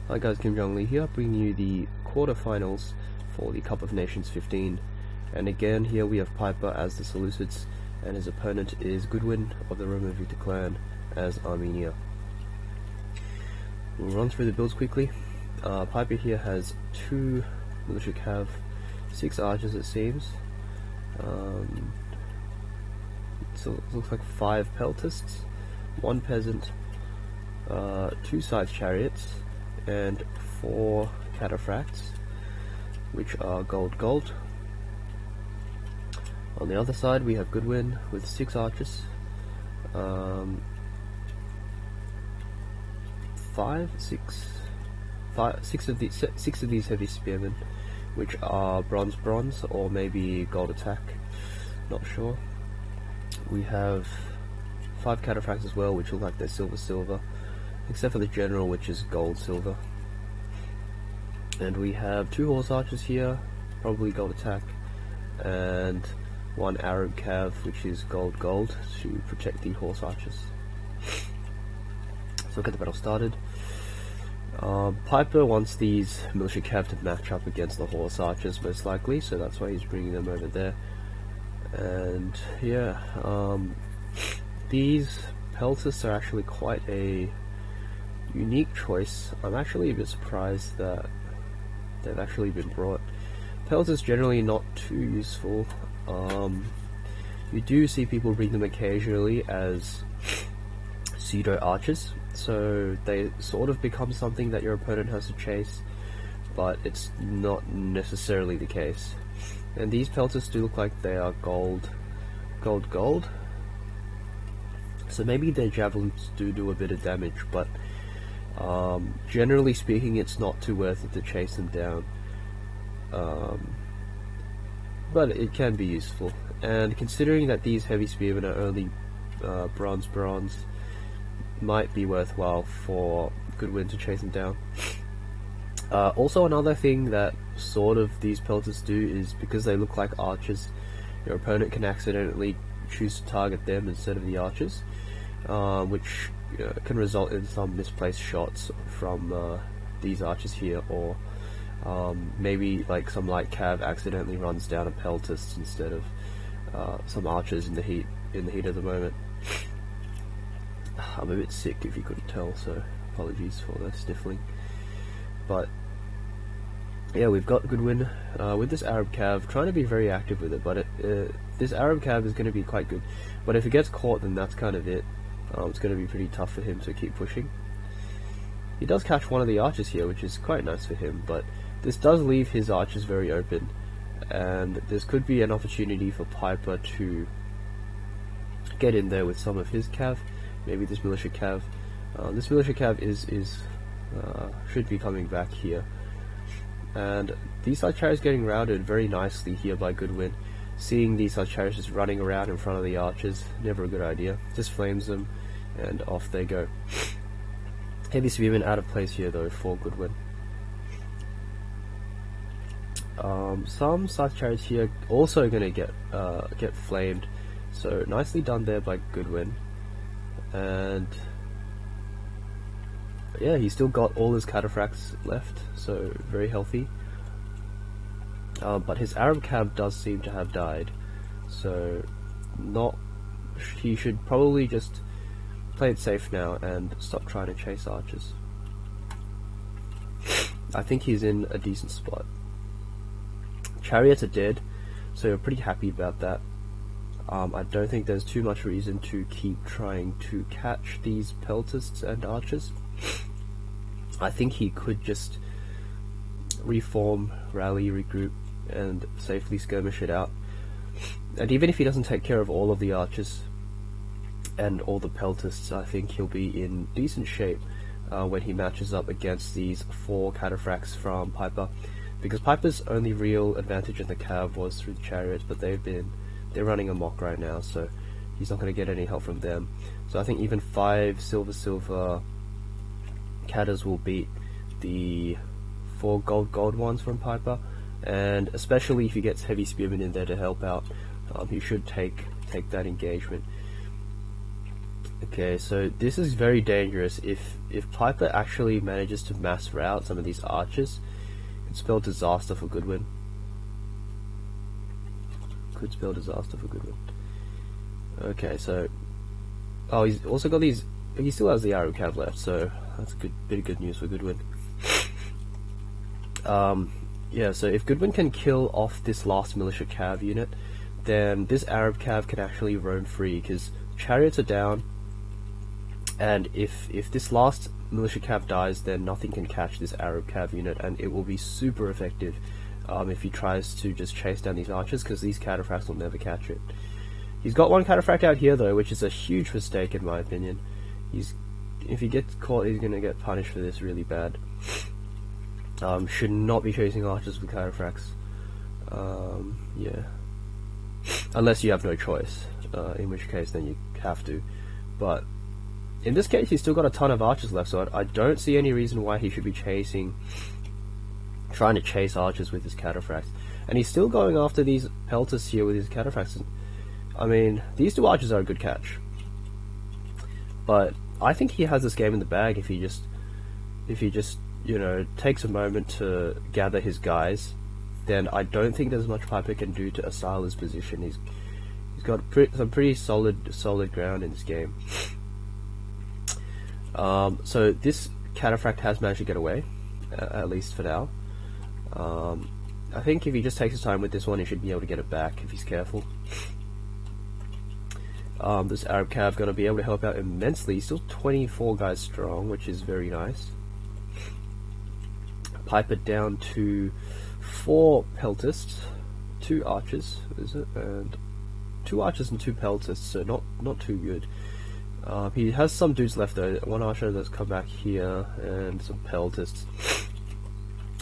Hi guys, Kim Jong Lee here, bringing you the quarterfinals for the Cup of Nations 15. And again, here we have Piper as the Seleucids, and his opponent is Goodwin of the Roman Victor clan as Armenia. We'll run through the builds quickly. Piper here has 2 militia cav, 6 archers it seems. So it looks like 5 peltasts, 1 peasant, 2 scythe chariots, and 4 cataphracts, which are gold. On the other side we have Goodwin with 6 archers, 6 of these heavy spearmen, which are bronze or maybe gold attack, not sure. We have 5 cataphracts as well, which look like they're silver, except for the general, which is silver. And we have 2 horse archers here, probably gold attack, and 1 Arab cav, which is gold to protect the horse archers. So we'll get the battle started. Piper wants these militia cav to match up against the horse archers most likely, so that's why he's bringing them over there. And yeah, these peltasts are actually quite a unique choice. I'm actually a bit surprised that they've actually been brought. Peltasts generally not too useful. You do see people bring them occasionally as pseudo archers, so they sort of become something that your opponent has to chase, but it's not necessarily the case. And these peltasts do look like they are gold. So maybe their javelins do a bit of damage, but generally speaking, it's not too worth it to chase them down. But it can be useful, and considering that these heavy spearmen are only bronze, might be worthwhile for Goodwin to chase them down. Also, another thing that sort of these peltasts do is, because they look like archers, your opponent can accidentally choose to target them instead of the archers, which can result in some misplaced shots from these archers here, or maybe like some light cav accidentally runs down a peltast instead of some archers in the heat of the moment. I'm a bit sick if you couldn't tell, so apologies for the sniffling. But yeah, we've got Goodwin with this Arab cav, trying to be very active with it, but this Arab cav is going to be quite good. But if it gets caught, then that's kind of it. It's going to be pretty tough for him to keep pushing. He does catch one of the archers here, which is quite nice for him, but this does leave his archers very open, and this could be an opportunity for Piper to get in there with some of his cav, maybe this militia cav. This militia cav should be coming back here. And these archers getting routed very nicely here by Goodwin. Seeing these archers just running around in front of the archers, never a good idea. Just flames them, and off they go. Heavy spearmen out of place here though for Goodwin. Some scythe chariots here also going to get flamed, so nicely done there by Goodwin. And yeah, he's still got all his cataphracts left, so very healthy. But his Arab cav does seem to have died, so he should probably just play it safe now and stop trying to chase archers. I think he's in a decent spot. Chariots are dead, so we're pretty happy about that. I don't think there's too much reason to keep trying to catch these peltasts and archers. I think he could just reform, rally, regroup, and safely skirmish it out. And even if he doesn't take care of all of the archers and all the peltasts, I think he'll be in decent shape when he matches up against these 4 cataphracts from Piper, because Piper's only real advantage in the cav was through the chariots, but they're running amok right now, so he's not going to get any help from them. So I think even 5 silver catters will beat the 4 gold ones from Piper, and especially if he gets heavy spearmen in there to help out, he should take that engagement. Okay, so this is very dangerous. If Piper actually manages to mass route some of these archers, it could spell disaster for Goodwin. Could spell disaster for Goodwin. Okay, so he's also got these. He still has the Arab cav left, so that's a bit of good news for Goodwin. Yeah, so if Goodwin can kill off this last militia cav unit, then this Arab cav can actually roam free because chariots are down. And if this last militia cav dies, then nothing can catch this Arab cav unit, and it will be super effective if he tries to just chase down these archers, because these cataphracts will never catch it. He's got one cataphract out here though, which is a huge mistake in my opinion. If he gets caught, he's going to get punished for this really bad. Should not be chasing archers with cataphracts. Yeah, unless you have no choice, in which case then you have to. But in this case, he's still got a ton of archers left, so I don't see any reason why he should be trying to chase archers with his cataphracts. And he's still going after these pelters here with his cataphracts. I mean, these two archers are a good catch. But I think he has this game in the bag if he just, you know, takes a moment to gather his guys. Then I don't think there's much Piper can do to assail his position. He's got some pretty solid ground in this game. So this cataphract has managed to get away, at least for now. I think if he just takes his time with this one, he should be able to get it back if he's careful. This Arab cav going to be able to help out immensely. He's still 24 guys strong, which is very nice. Piper down to 4 peltists, 2 archers, is it? And 2 archers and 2 peltists, so not too good. He has some dudes left though, 1 archer that's come back here, and some peltists.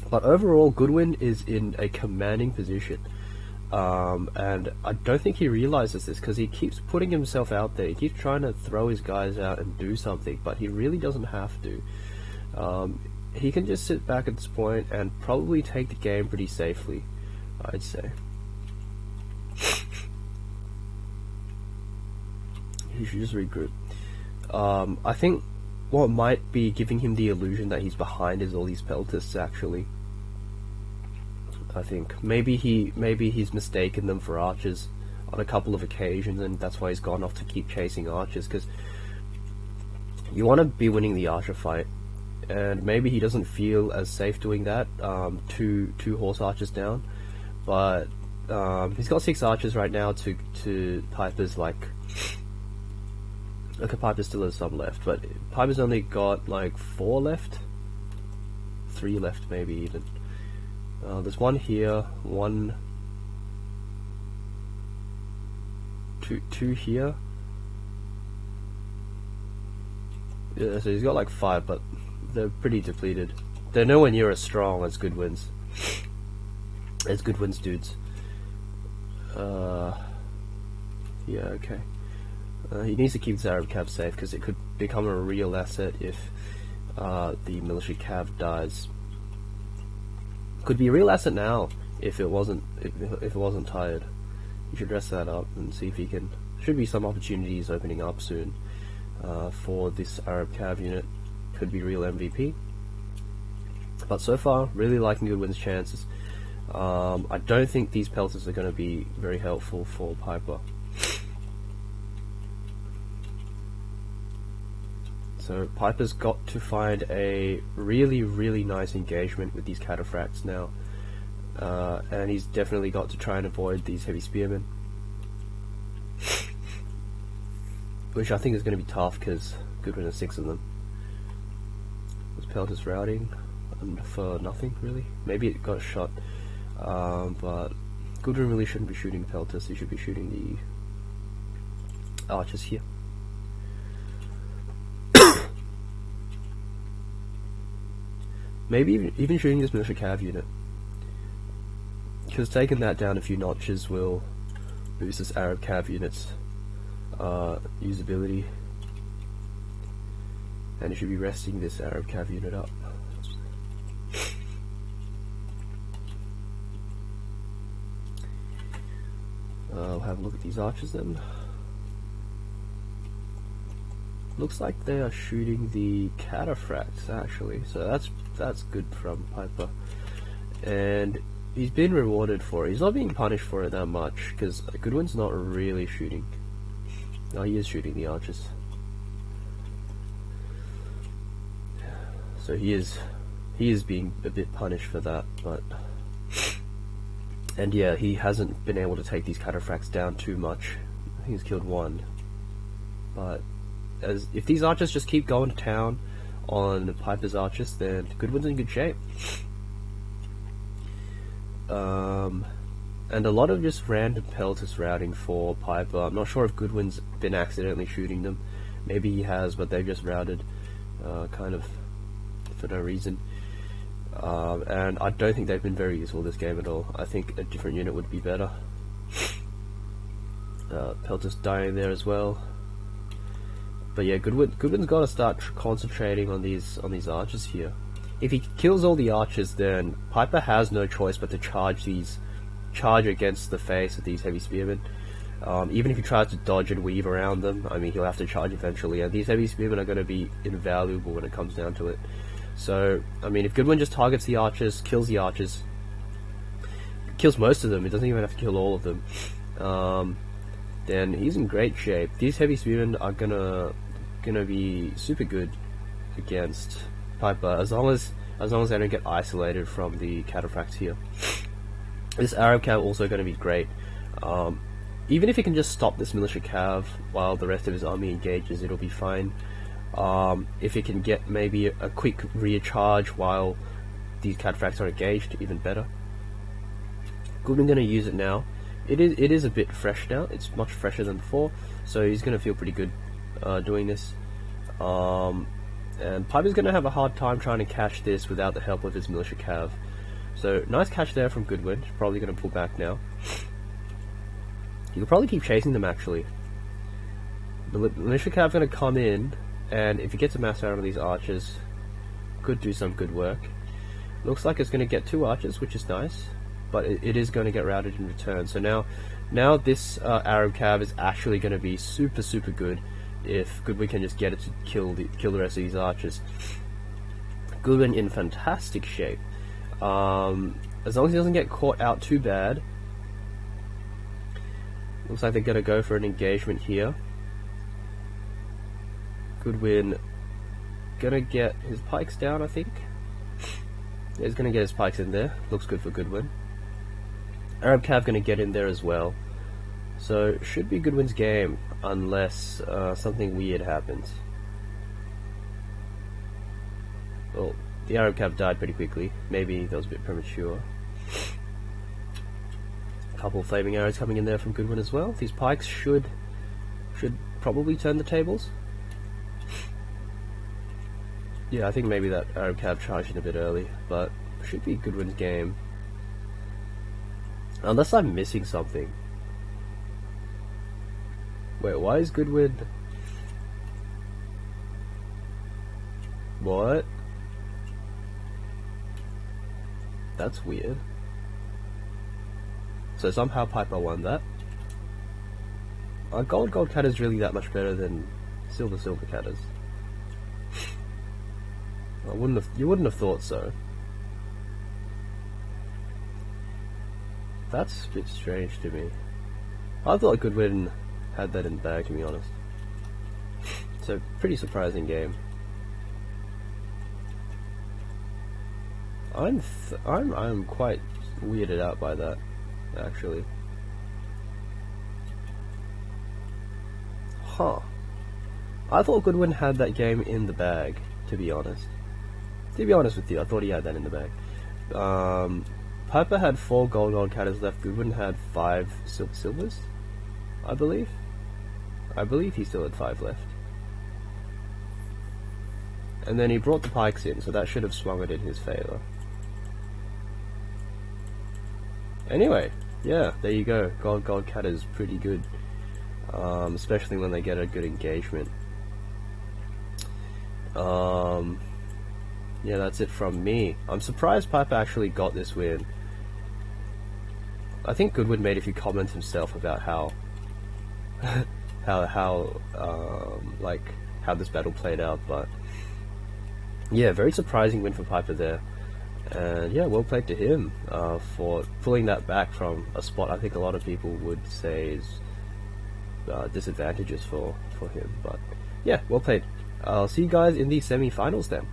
But overall, Goodwin is in a commanding position. And I don't think he realizes this, because he keeps putting himself out there. He keeps trying to throw his guys out and do something, but he really doesn't have to. He can just sit back at this point and probably take the game pretty safely, I'd say. He should just regroup. I think what might be giving him the illusion that he's behind is all these peltists, actually. I think maybe he's mistaken them for archers on a couple of occasions, and that's why he's gone off to keep chasing archers, because you want to be winning the archer fight, and maybe he doesn't feel as safe doing that. Two horse archers down, but he's got 6 archers right now to Piper's okay, Piper still has some left, but Piper's only got like 4 left, 3 left maybe even. There's 1 here, 2 here. Yeah, so he's got like 5, but they're pretty depleted. They're nowhere near as strong as Goodwin's. Dudes. Yeah, okay. He needs to keep his Arab cav safe, because it could become a real asset if the military cav dies. Could be a real asset now if it wasn't tired. You should dress that up and see if he can. Should be some opportunities opening up soon for this Arab cav unit. Could be real MVP. But so far, really liking Goodwin's chances. I don't think these pelters are going to be very helpful for Piper. So Piper's got to find a really nice engagement with these cataphracts now, and he's definitely got to try and avoid these heavy spearmen, which I think is going to be tough because Goodwin has 6 of them. Was Peltis routing for nothing really? Maybe it got a shot, but Goodwin really shouldn't be shooting Peltis. He should be shooting the archers here. Maybe even shooting this militia cav unit, because taking that down a few notches will boost this Arab cav unit's usability, and you should be resting this Arab cav unit up. We'll have a look at these archers then. Looks like they are shooting the cataphracts actually, so that's good from Piper, and he's been rewarded for it. He's not being punished for it that much because Goodwin's not really shooting. No, he is shooting the archers, so he is being a bit punished for that, but. And yeah, he hasn't been able to take these cataphracts down too much. I think he's killed one. But if these archers just keep going to town on Piper's archers, then Goodwin's in good shape. And a lot of just random pelters routing for Piper. I'm not sure if Goodwin's been accidentally shooting them. Maybe he has, but they've just routed kind of for no reason. And I don't think they've been very useful this game at all. I think a different unit would be better. Pelter's dying there as well. But yeah, Goodwin's got to start concentrating on these archers here. If he kills all the archers, then Piper has no choice but to charge against the face of these heavy spearmen. Even if he tries to dodge and weave around them, I mean, he'll have to charge eventually, and these heavy spearmen are going to be invaluable when it comes down to it. So, I mean, if Goodwin just targets the archers, kills most of them, he doesn't even have to kill all of them, then he's in great shape. These heavy spearmen are gonna be super good against Piper, as long as they don't get isolated from the cataphracts here. This Arab cav also going to be great. Even if he can just stop this militia cav while the rest of his army engages, it'll be fine. If he can get maybe a quick recharge while these cataphracts are engaged, even better. Goodwin's going to use it now. It is a bit fresh now. It's much fresher than before, so he's going to feel pretty good doing this. And Piper's going to have a hard time trying to catch this without the help of his militia cav. So nice catch there from Goodwin. He's probably going to pull back now. You could probably keep chasing them actually. The militia cav going to come in. And if he gets a mass out of these archers, could do some good work. Looks like it's going to get 2 archers, which is nice, but it is going to get routed in return. So now this Arab cav is actually going to be super good if Goodwin can just get it to kill the rest of these archers. Goodwin in fantastic shape. As long as he doesn't get caught out too bad. Looks like they're going to go for an engagement here. Goodwin gonna get his pikes down, I think. Yeah, he's gonna get his pikes in there. Looks good for Goodwin. Arab cav gonna get in there as well. So should be Goodwin's game unless something weird happens. Well, the Arab cav died pretty quickly. Maybe that was a bit premature. A couple of flaming arrows coming in there from Goodwin as well. These pikes should probably turn the tables. Yeah, I think maybe that Arab cav charged in a bit early, but should be Goodwin's game. Unless I'm missing something. Wait, why is Goodwin... What? That's weird. So somehow Piper won that. Are gold catters really that much better than silver catters? You wouldn't have thought so. That's a bit strange to me. I thought Goodwin had that in the bag, to be honest. It's a pretty surprising game. I'm quite weirded out by that, actually. Huh. I thought Goodwin had that game in the bag, to be honest. To be honest with you, I thought he had that in the bag. Piper had 4 gold catters left. Goodwin had 5 silvers, I believe. I believe he still had 5 left. And then he brought the pikes in, so that should have swung it in his favour. Anyway, yeah, there you go. Gold catter is pretty good, especially when they get a good engagement. Yeah, that's it from me. I'm surprised Piper actually got this win. I think Goodwin made a few comments how how this battle played out, but yeah, very surprising win for Piper there. And yeah, well played to him for pulling that back from a spot I think a lot of people would say is disadvantageous for him. But yeah, well played. I'll see you guys in the semi-finals then.